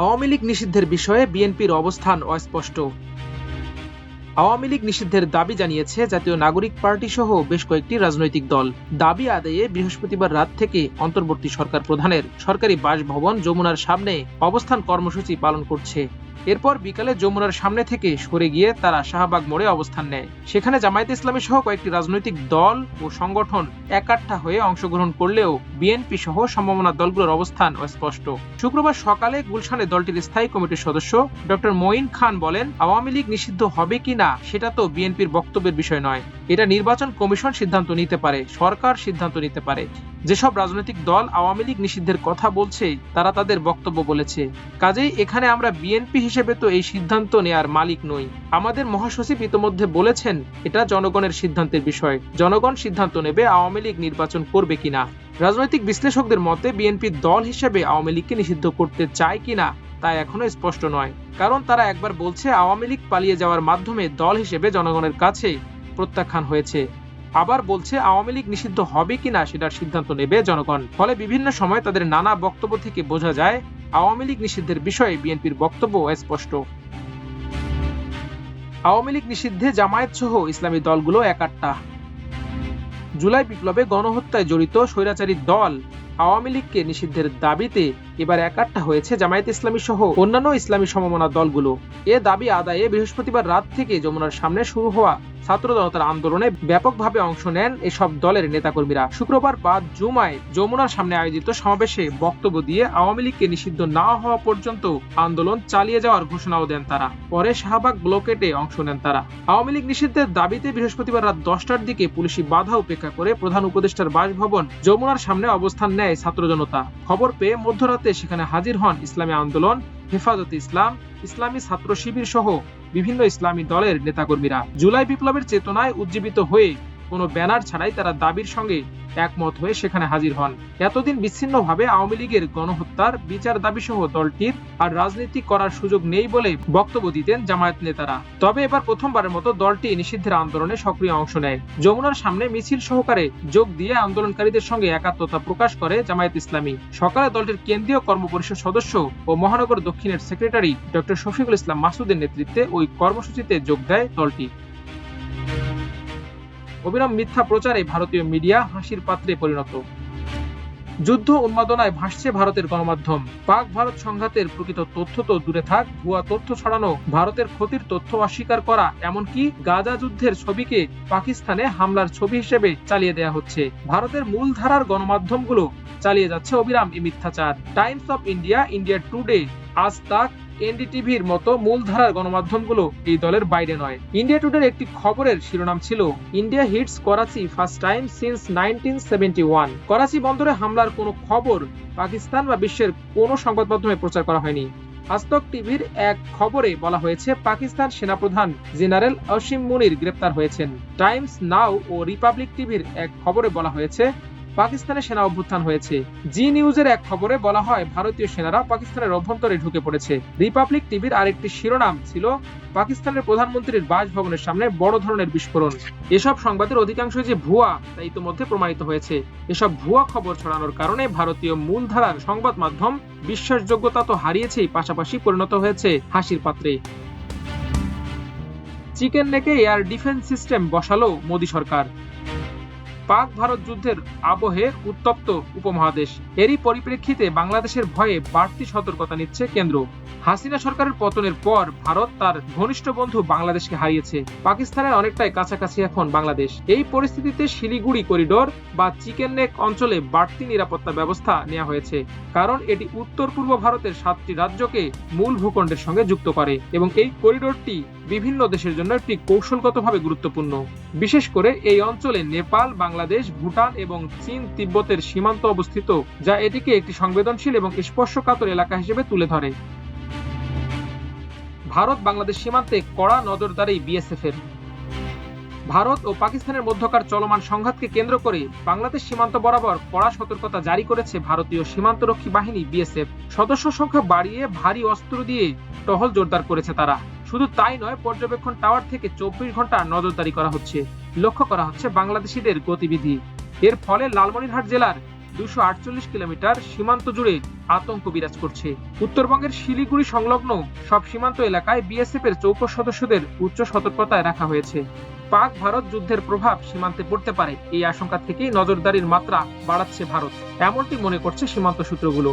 আওয়ামী লীগ নিষিদ্ধের বিষয়ে বিএনপির অবস্থান অস্পষ্ট। আওয়ামী লীগ নিষিদ্ধের দাবি জানিয়েছে জাতীয় নাগরিক পার্টি সহ বেশ কয়েকটি রাজনৈতিক দল। দাবি আদায়ে বৃহস্পতিবার রাত থেকে অন্তর্বর্তী সরকার প্রধানের সরকারি বাসভবন যমুনার সামনে অবস্থান কর্মসূচি পালন করছে। এরপর বিকালে যমুনার সামনে থেকে সরে গিয়ে তারা শাহবাগ মোড়ে অবস্থান নেয়। সেখানে জামায়াতে ইসলামী সহ কয়েকটি রাজনৈতিক দল ও সংগঠন একাট্টা হয়ে অংশগ্রহণ করলেও বিএনপি সহ সম্ভাবনা দলগুলোর অবস্থান অস্পষ্ট। শুক্রবার সকালে গুলশানে দলটির স্থায়ী কমিটির সদস্য ডক্টর মঈন খান বলেন, আওয়ামী লীগ নিষিদ্ধ হবে কিনা সেটা তো বিএনপির বক্তব্যের বিষয় নয়, এটা নির্বাচন কমিশন সিদ্ধান্ত নিতে পারে, সরকার সিদ্ধান্ত নিতে পারে। যেসব রাজনৈতিক দল আওয়ামী লীগ নিষিদ্ধের কথা বলছে তারা তাদের বক্তব্য বলেছে, কাজেই এখানে আমরা বিএনপি হিসেবে তো এই সিদ্ধান্ত নেয়ার মালিক নই। আমাদের মহাসচিব ইতোমধ্যে বলেছেন এটা জনগণের সিদ্ধান্তের বিষয়, জনগণ সিদ্ধান্ত নেবে আওয়ামী লীগ নির্বাচন করবে কিনা। রাজনৈতিক বিশ্লেষকদের মতে বিএনপি দল হিসেবে আওয়ামী লীগকে নিষিদ্ধ করতে চায় কিনা তা এখনো স্পষ্ট নয়, কারণ তারা একবার বলছে আওয়ামী লীগ পালিয়ে যাওয়ার মাধ্যমে দল হিসেবে জনগণের কাছে প্রত্যাখ্যান হয়েছে, আবার বলছে আওয়ামী লীগ নিষিদ্ধ হবে কিনা সেটার সিদ্ধান্ত নেবে জনগণ। ফলে বিভিন্ন সময় তাদের নানা বক্তব্য থেকে বোঝা যায় আওয়ামী লীগ নিষিদ্ধের বিষয়ে বিএনপির বক্তব্য স্পষ্ট। আওয়ামী লীগ নিষিদ্ধে জামায়াত সহ ইসলামী দলগুলো একাট্টা। জুলাই বিপ্লবে গণহত্যায় জড়িত স্বৈরাচারী দল আওয়ামী লীগকে নিষিদ্ধের দাবিতে এবার একাট্টা হয়েছে জামায়াত ইসলামী সহ অন্যান্য ইসলামী সমমনা দলগুলো। এ দাবি আদায়ে বৃহস্পতিবার রাত থেকে যমুনার সামনে শুরু হওয়া ছাত্র জনতার আন্দোলনে ব্যাপকভাবে অংশ নেন এসব দলের নেতাকর্মীরা। শুক্রবার বাদ জুমায় যমুনার সামনে আয়োজিত সমাবেশে বক্তব্য দিয়ে আওয়ামী লীগকে নিষিদ্ধ না হওয়া পর্যন্ত আন্দোলন চালিয়ে যাওয়ার ঘোষণাও দেন তারা। পরে শাহবাগ ব্লকেটে অংশ নেন তারা। আওয়ামী লীগ নিষিদ্ধের দাবিতে বৃহস্পতিবার রাত 10টার দিকে পুলিশি বাধা উপেক্ষা করে প্রধান উপদেষ্টার বাসভবন যমুনার সামনে অবস্থান নেয় ছাত্র জনতা। খবর পেয়ে মধ্যরাতে সেখানে হাজির হন ইসলামী আন্দোলন, হেফাজতে ইসলাম, ইসলামী ছাত্র শিবির সহ বিভিন্ন ইসলামী দলের নেতাকর্মীরা। জুলাই বিপ্লবের চেতনায় উজ্জীবিত হয়ে কোনো ব্যানার ছাড়াই তারা দাবির সঙ্গে একমত হয়ে সেখানে হাজির হন। এতদিন বিচ্ছিন্নভাবে আওয়ামী লীগের গণহত্যার বিচার দাবি সহ দলটির আর রাজনীতি করার সুযোগ নেই বলে বক্তব্য দিতেন জামায়াত নেতারা। তবে এবার প্রথমবারের মতো দলটি নিষিদ্ধের আন্দোলনে সক্রিয় অংশ নেয়। যমুনার সামনে মিছিল সহকারে যোগ দিয়ে আন্দোলনকারীদের সঙ্গে একাত্মতা প্রকাশ করে জামায়াত ইসলামী। সকালে দলটির কেন্দ্রীয় কর্মপরিষদ সদস্য ও মহানগর দক্ষিণের সেক্রেটারি ডক্টর শফিকুল ইসলাম মাসুদের নেতৃত্বে ওই কর্মসূচিতে যোগ দেয় দলটি। অবিরাম মিথ্যা প্রচারে ভারতীয় মিডিয়া হাসির পাত্রে পরিণত। যুদ্ধ উন্মাদনায় ভাসছে ভারতের গণমাধ্যম। পাক ভারত সংঘাতের প্রকৃত তথ্য তো দূরে থাক, ভুয়া তথ্য ছড়ানো, ভারতের ক্ষতির তথ্য অস্বীকার করা, এমনকি গাজা যুদ্ধের ছবিকে পাকিস্তানে হামলার ছবি হিসেবে চালিয়ে দেয়া হচ্ছে। ভারতের মূলধারার গণমাধ্যমগুলো চালিয়ে যাচ্ছে অবিরাম এই মিথ্যাচার। Times of India, India today, আজ তাক, এনডিটিভির মতো মূলধারার গণমাধ্যমগুলো এই দলের বাইরে নয়। ইন্ডিয়া টুডের একটি খবরের শিরোনাম ছিল, India hits Karachi first time since 1971। Karachi বন্দরে হামলার কোনো খবর পাকিস্তান বা বিশ্বের কোনো সংবাদ মাধ্যমে প্রচার করা হয়নি। আজতক টিভির এক খবরে বলা হয়েছে পাকিস্তান সেনাপ্রধান জেনারেল আসিম মুনির গ্রেপ্তার হয়েছেন। টাইমস নাও ও রিপাবলিক টিভির এক খবরে বলা হয়েছে পাকিস্তানে সেনা অভ্যুত্থান হয়েছে। জি নিউজের এক খবরে বলা হয় ভারতীয় সেনারা পাকিস্তানের অভ্যন্তরে ঢুকে পড়েছে। রিপাবলিক টিভির আরেকটি শিরোনাম ছিল পাকিস্তানের প্রধানমন্ত্রীর বাসভবনের সামনে বড় ধরনের বিস্ফোরণ। এসব সংবাদের অধিকাংশই যে ভুয়া তা ইতিমধ্যে প্রমাণিত হয়েছে। এসব ভুয়া খবর ছড়ানোর কারণে ভারতীয় মূলধারার সংবাদ মাধ্যম বিশ্বাসযোগ্যতা তো হারিয়েছেই, পাশাপাশি পরিণত হয়েছে হাসির পাত্রে। চিকেন নেকে এয়ার ডিফেন্স সিস্টেম বসালো মোদী সরকার। পাক ভারত যুদ্ধের আবহে উত্তপ্ত উপমহাদেশ। এরই পরিপ্রেক্ষিতে বাংলাদেশের ভয়ে বাড়তি সতর্কতা নিচ্ছে কেন্দ্র। হাসিনা সরকারের পতনের পর ভারত তার ঘনিষ্ঠ বন্ধু বাংলাদেশকে হারিয়েছে। পাকিস্তানের অনেকটাই কাছাকাছি এখন বাংলাদেশ। এই পরিস্থিতিতে শিলিগুড়ি করিডোর বা চিকেন নেক অঞ্চলে বাড়তি নিরাপত্তা ব্যবস্থা নেওয়া হয়েছে, কারণ এটি উত্তর পূর্ব ভারতের 7টি রাজ্যকে মূল ভূখণ্ডের সঙ্গে যুক্ত করে এবং এই করিডোরটি বিভিন্ন দেশের জন্য একটি কৌশলগতভাবে গুরুত্বপূর্ণ। বিশেষ করে এই অঞ্চলে নেপাল, বাংলাদেশ, ভুটান এবং চীন তিব্বতের সীমান্ত অবস্থিত, যা এটিকে একটি সংবেদনশীল এবং স্পর্শকাতর এলাকা হিসেবে তুলে ধরে। ভারত বাংলাদেশ সীমান্তে কড়া নজরদারি বিএসএফ এর। ভারত ও পাকিস্তানের মধ্যকার চলমান সংঘাতকে কেন্দ্র করে বাংলাদেশ সীমান্ত বরাবর কড়া সতর্কতা জারি করেছে ভারতীয় সীমান্তরক্ষী বাহিনী বিএসএফ। সদস্য সংখ্যা বাড়িয়ে ভারী অস্ত্র দিয়ে টহল জোরদার করেছে তারা। শুধু তাই নয়, পর্যবেক্ষণ টাওয়ার থেকে 24 ঘন্টা নজরদারি করা হচ্ছে। লক্ষ্য করা হচ্ছে বাংলাদেশিদের গতিবিধি। এর ফলে লালমনিরহাট জেলার 248 কিলোমিটার সীমান্ত জুড়ে আতঙ্ক বিরাজ করছে। উত্তরবঙ্গের শিলিগুড়ি সংলগ্ন সব সীমান্ত এলাকায় বিএসএফ এর চৌকস সদস্যদের উচ্চ সতর্কতায় রাখা হয়েছে। পাক ভারত যুদ্ধের প্রভাব সীমান্তে পড়তে পারে, এই আশঙ্কা থেকেই নজরদারির মাত্রা বাড়াচ্ছে ভারত, এমনটি মনে করছে সীমান্ত সূত্রগুলো।